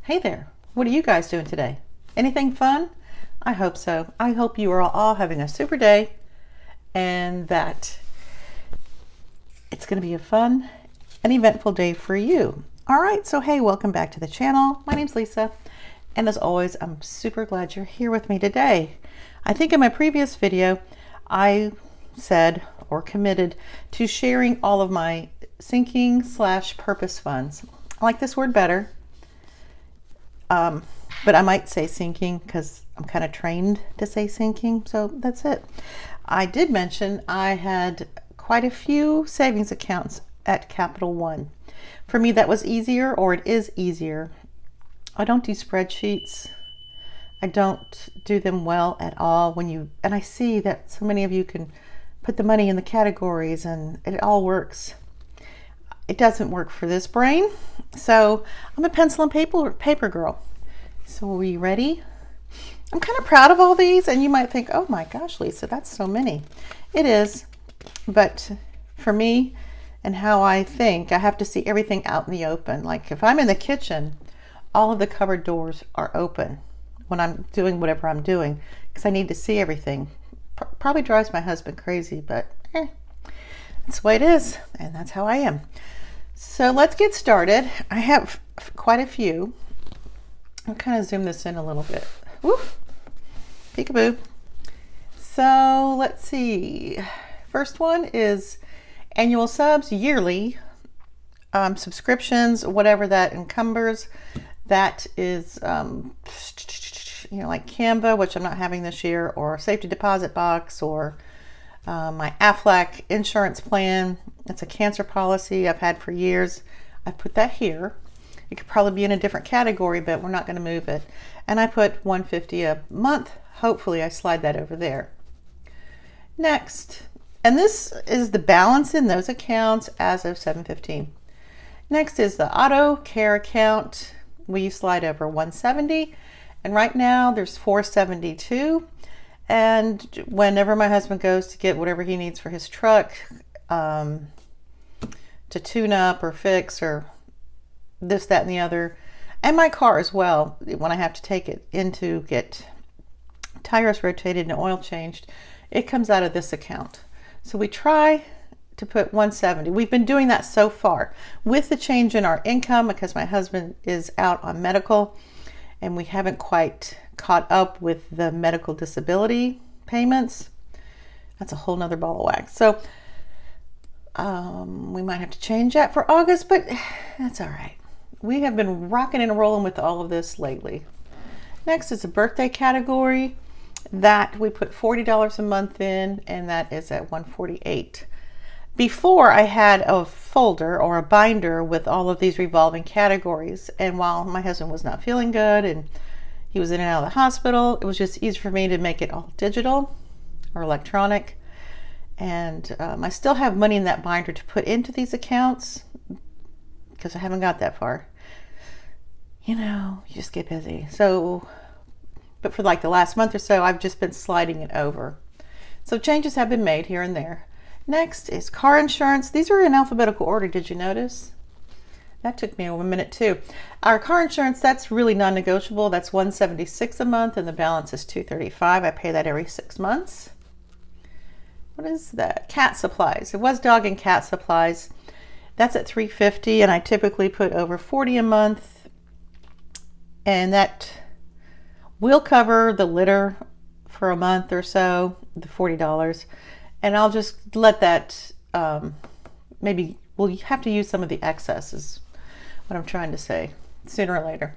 Hey there, what are you guys doing today? Anything fun? I hope so. I hope you are all having a super day and that it's going to be a fun and eventful day for you. All right, so hey, welcome back to the channel. My name's Lisa, and as always, I'm super glad you're here with me today. I think in my previous video, I said or committed to sharing all of my sinking/purpose funds. I like this word better. But I might say sinking because I'm kind of trained to say sinking, so that's it. I did mention I had quite a few savings accounts at Capital One. For me, that was easier, or it is easier. I don't do spreadsheets. I don't do them well at all. And I see that so many of you can put the money in the categories and it all works. It doesn't work for this brain. So I'm a pencil and paper girl. So are we ready? I'm kind of proud of all these, and you might think, oh my gosh, Lisa, that's so many. It is, but for me and how I think, I have to see everything out in the open. Like if I'm in the kitchen, all of the cupboard doors are open when I'm doing whatever I'm doing because I need to see everything. Probably drives my husband crazy, but that's the way it is, and that's how I am. So let's get started. I have quite a few. I'll kind of zoom this in a little bit. Woo! Peekaboo. So let's see. First one is annual subs, yearly subscriptions, whatever that encumbers. That is, like Canva, which I'm not having this year, or safety deposit box, or my Aflac insurance plan. It's a cancer policy I've had for years. I've put that here. It could probably be in a different category, but we're not going to move it. And I put $150 a month. Hopefully I slide that over there. Next, and this is the balance in those accounts as of 7/15. Next is the auto care account. We slide over 170, and right now there's 472. And whenever my husband goes to get whatever he needs for his truck, to tune up or fix or this, that, and the other, and my car as well, when I have to take it in to get tires rotated and oil changed, it comes out of this account. So we try to put 170. We've been doing that so far. With the change in our income, because my husband is out on medical, and we haven't quite caught up with the medical disability payments, that's a whole nother ball of wax. So we might have to change that for August, but that's all right. We have been rocking and rolling with all of this lately. Next is a birthday category that we put $40 a month in, and that is at $148. Before, I had a folder or a binder with all of these revolving categories, and while my husband was not feeling good and he was in and out of the hospital, it was just easy for me to make it all digital or electronic. And I still have money in that binder to put into these accounts because I haven't got that far. You just get busy. So, but for like the last month or so, I've just been sliding it over. So changes have been made here and there. Next is car insurance. These are in alphabetical order. Did you notice? That took me a minute too. Our car insurance, that's really non-negotiable. That's $176 a month, and the balance is $235. I pay that every 6 months. What is that? Cat supplies. It was dog and cat supplies. That's at $350, and I typically put over $40 a month, and that will cover the litter for a month or so, the $40, and I'll just let that, maybe we'll have to use some of the excess is what I'm trying to say, sooner or later.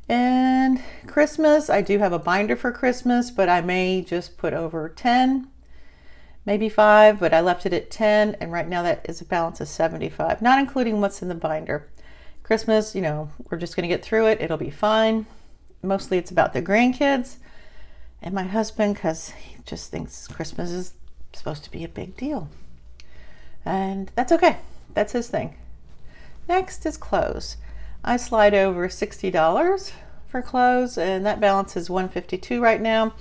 And Christmas, I do have a binder for Christmas, but I may just put over 10, maybe 5, but I left it at 10, and right now that is a balance of 75, not including what's in the binder. Christmas, we're just going to get through it. It'll be fine. Mostly it's about the grandkids and my husband, because he just thinks Christmas is supposed to be a big deal. And that's okay. That's his thing. Next is clothes. I slide over $60 for clothes, and that balance is $152 right now.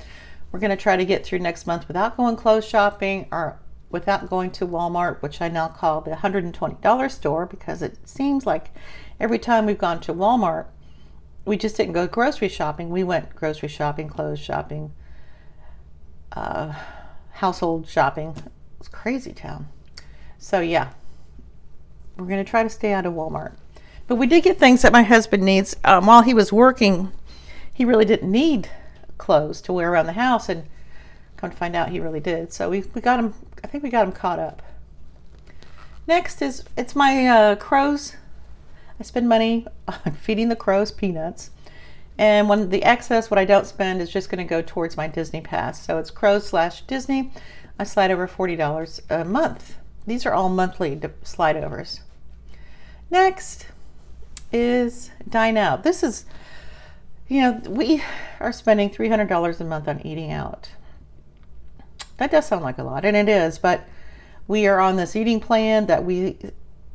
We're going to try to get through next month without going clothes shopping or without going to Walmart, which I now call the $120 store, because it seems like every time we've gone to Walmart, we just didn't go grocery shopping. We went grocery shopping, clothes shopping, household shopping. It's crazy town. So yeah, we're going to try to stay out of Walmart. But we did get things that my husband needs. While he was working, he really didn't need clothes to wear around the house, and come to find out he really did. So we got him, I think we got him caught up. Next is, it's my crows. I spend money on feeding the crows peanuts. And when the excess, what I don't spend, is just going to go towards my Disney pass. So it's crows/Disney. I slide over $40 a month. These are all monthly slide overs. Next is dine out. This is, we are spending $300 a month on eating out. That does sound like a lot, and it is, but we are on this eating plan that we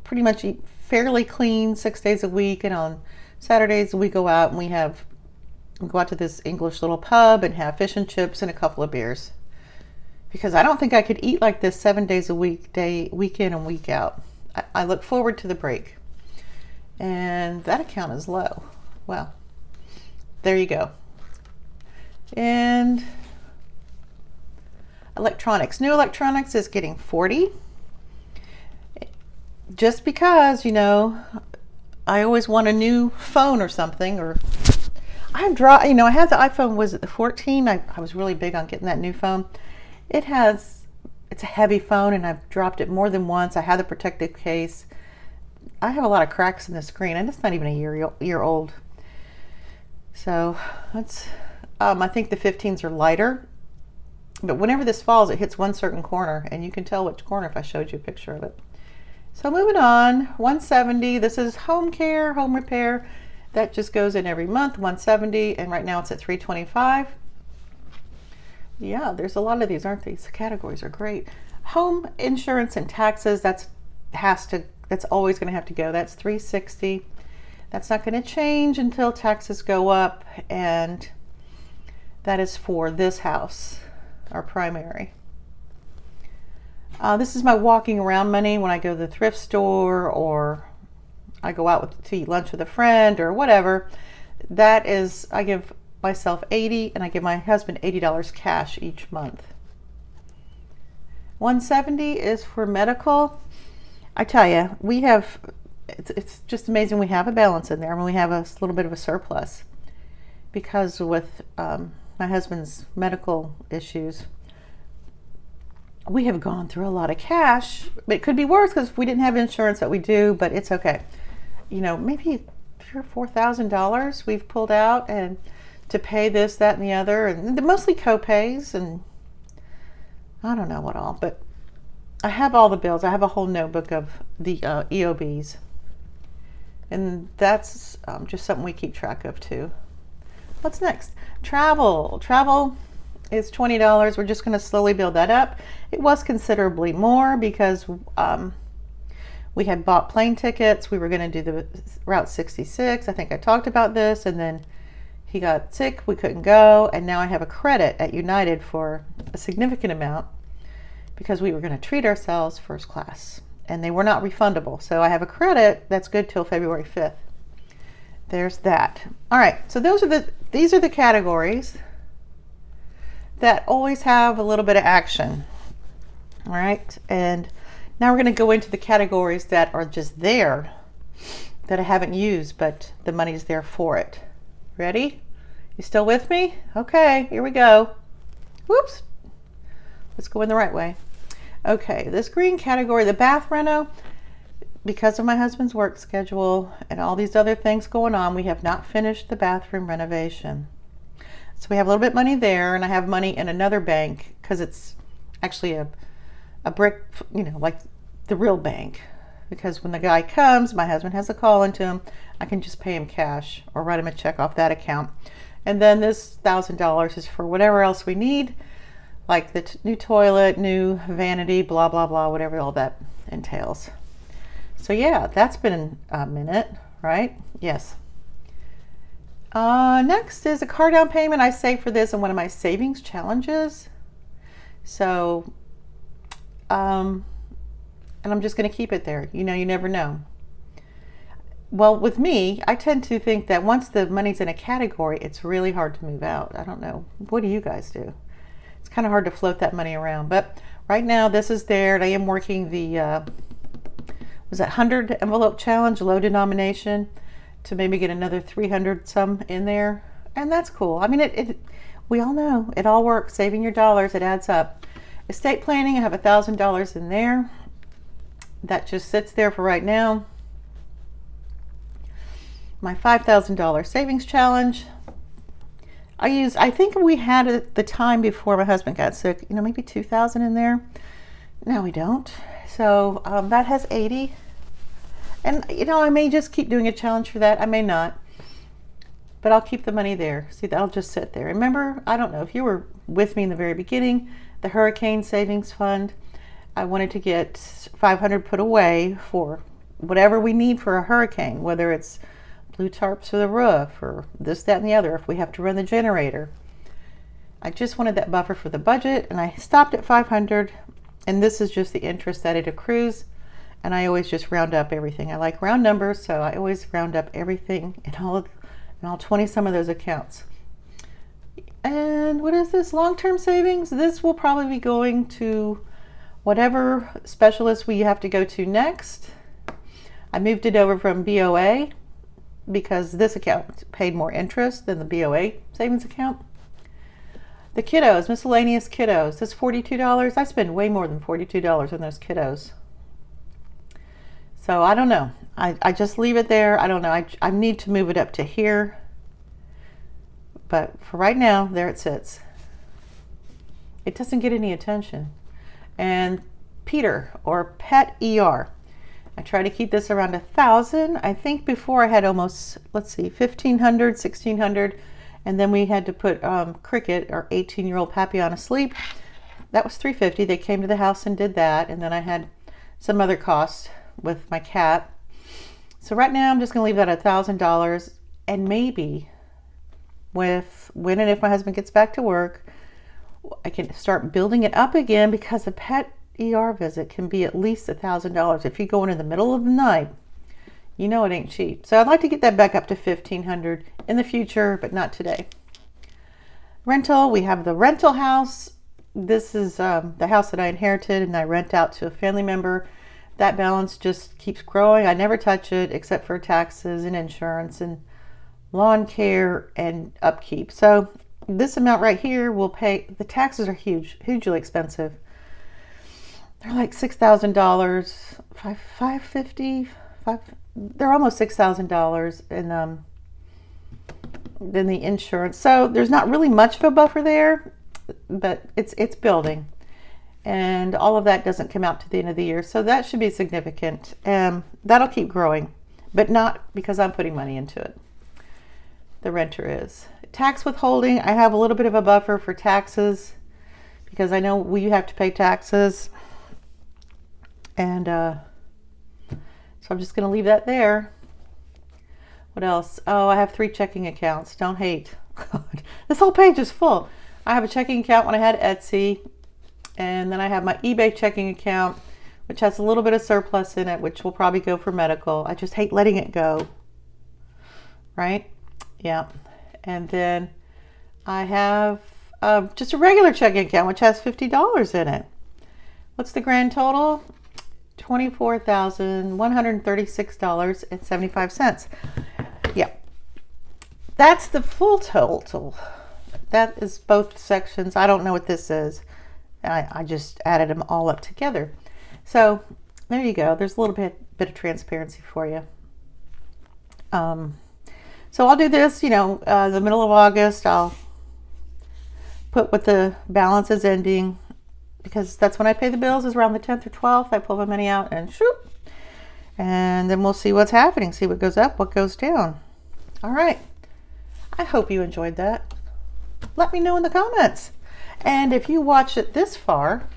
pretty much eat fairly clean 6 days a week, and on Saturdays we go out and we go out to this English little pub and have fish and chips and a couple of beers. Because I don't think I could eat like this 7 days a week, week in and week out. I look forward to the break. And that account is low. Well, there you go. And electronics. New electronics is getting $40. Just because, I always want a new phone or something, or I had the iPhone, was it the 14? I was really big on getting that new phone. It's a heavy phone, and I've dropped it more than once. I had the protective case. I have a lot of cracks in the screen, and it's not even a year old. So that's, I think the 15s are lighter, but whenever this falls, it hits one certain corner, and you can tell which corner if I showed you a picture of it. So moving on, $170. This is home care, home repair. That just goes in every month, $170, and right now it's at $325. Yeah, there's a lot of these, aren't these? The categories are great. Home insurance and taxes, that's always going to have to go. That's $360. That's not going to change until taxes go up, and that is for this house, our primary. This is my walking around money when I go to the thrift store, or I go out to eat lunch with a friend or whatever. That is, I give myself $80 and I give my husband $80 cash each month. $170 is for medical. I tell you, it's just amazing we have a balance in there, and we have a little bit of a surplus, because with my husband's medical issues, we have gone through a lot of cash. But it could be worse, because we didn't have insurance, that we do, but it's okay. Maybe $3,000 or $4,000 we've pulled out, and to pay this, that, and the other, and mostly co-pays, and I don't know what all, but I have all the bills. I have a whole notebook of the EOBs, and that's just something we keep track of too. What's next? Travel is $20. We're just going to slowly build that up. It was considerably more because we had bought plane tickets. We were going to do the Route 66. I think I talked about this, and then he got sick. We couldn't go, and now I have a credit at United for a significant amount because we were going to treat ourselves first class, and they were not refundable. So I have a credit that's good till February 5th. There's that. All right, so these are the categories that always have a little bit of action. All right, and now we're going to go into the categories that are just there, that I haven't used, but the money's there for it. Ready? You still with me? Okay, here we go. Whoops. Let's go in the right way. Okay, this green category, the bath reno, because of my husband's work schedule and all these other things going on, we have not finished the bathroom renovation. So we have a little bit of money there, and I have money in another bank because it's actually a brick, like the real bank. Because when the guy comes, my husband has a call into him, I can just pay him cash or write him a check off that account. And then this $1,000 is for whatever else we need, like the new toilet, new vanity, blah, blah, blah, whatever all that entails. So yeah, that's been a minute, right? Yes. Next is a car down payment. I save for this in one of my savings challenges. So, and I'm just going to keep it there. You never know. Well, with me, I tend to think that once the money's in a category, it's really hard to move out. I don't know. What do you guys do? It's kind of hard to float that money around. But right now, this is there, and I am working the, was that 100 envelope challenge, low denomination, to maybe get another 300 some in there. And that's cool. I mean, we all know it all works. Saving your dollars, it adds up. Estate planning, I have $1,000 in there. That just sits there for right now. My $5,000 savings challenge. I think we had at the time before my husband got sick, maybe 2,000 in there. Now we don't. So that has 80. And I may just keep doing a challenge for that. I may not. But I'll keep the money there. See, that'll just sit there. Remember, I don't know if you were with me in the very beginning, the hurricane savings fund. I wanted to get 500 put away for whatever we need for a hurricane, whether it's blue tarps for the roof or this, that, and the other if we have to run the generator. I just wanted that buffer for the budget, and I stopped at 500, and this is just the interest that it accrues, and I always just round up everything. I like round numbers, so I always round up everything in all 20 some of those accounts. And what is this? Long-term savings? This will probably be going to whatever specialist we have to go to next. I moved it over from BOA because this account paid more interest than the BOA savings account. The kiddos, miscellaneous kiddos, that's $42. I spend way more than $42 on those kiddos. So I don't know. I just leave it there. I don't know. I need to move it up to here. But for right now, there it sits. It doesn't get any attention. And Peter, or Pet ER. I try to keep this around 1,000. I think before I had almost, 1,500, 1,600. And then we had to put Cricket, our 18-year-old Papillon, asleep. That was $350. They came to the house and did that. And then I had some other costs with my cat. So right now I'm just going to leave that at $1,000. And maybe when and if my husband gets back to work, I can start building it up again, because a pet ER visit can be at least $1,000. If you go in the middle of the night, it ain't cheap. So I'd like to get that back up to $1,500 in the future, but not today. Rental, we have the rental house. This is the house that I inherited and I rent out to a family member. That balance just keeps growing. I never touch it except for taxes and insurance and lawn care and upkeep. So this amount right here will pay. The taxes are hugely expensive. They're like $6,000, $550. They're almost $6,000, and then the insurance. So there's not really much of a buffer there, but it's building, and all of that doesn't come out to the end of the year. So that should be significant. That'll keep growing, but not because I'm putting money into it. The renter is. Tax withholding, I have a little bit of a buffer for taxes because I know we have to pay taxes. And so I'm just going to leave that there. What else? Oh, I have 3 checking accounts. Don't hate. God, this whole page is full. I have a checking account when I had Etsy. And then I have my eBay checking account, which has a little bit of surplus in it, which will probably go for medical. I just hate letting it go. Right? Yeah. And then I have just a regular checking account, which has $50 in it. What's the grand total? $24,136.75. Yeah. That's the full total. That is both sections. I don't know what this is. I just added them all up together. So there you go. There's a little bit of transparency for you. So I'll do this, the middle of August. I'll put what the balance is ending, because that's when I pay the bills, is around the 10th or 12th. I pull my money out and shoot. And then we'll see what's happening, see what goes up, what goes down. All right. I hope you enjoyed that. Let me know in the comments. And if you watched it this far,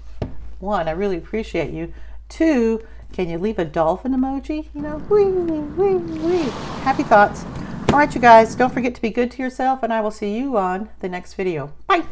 1, I really appreciate you. 2, can you leave a dolphin emoji? Wee, wee, wee. Happy thoughts. All right, you guys, don't forget to be good to yourself, and I will see you on the next video. Bye.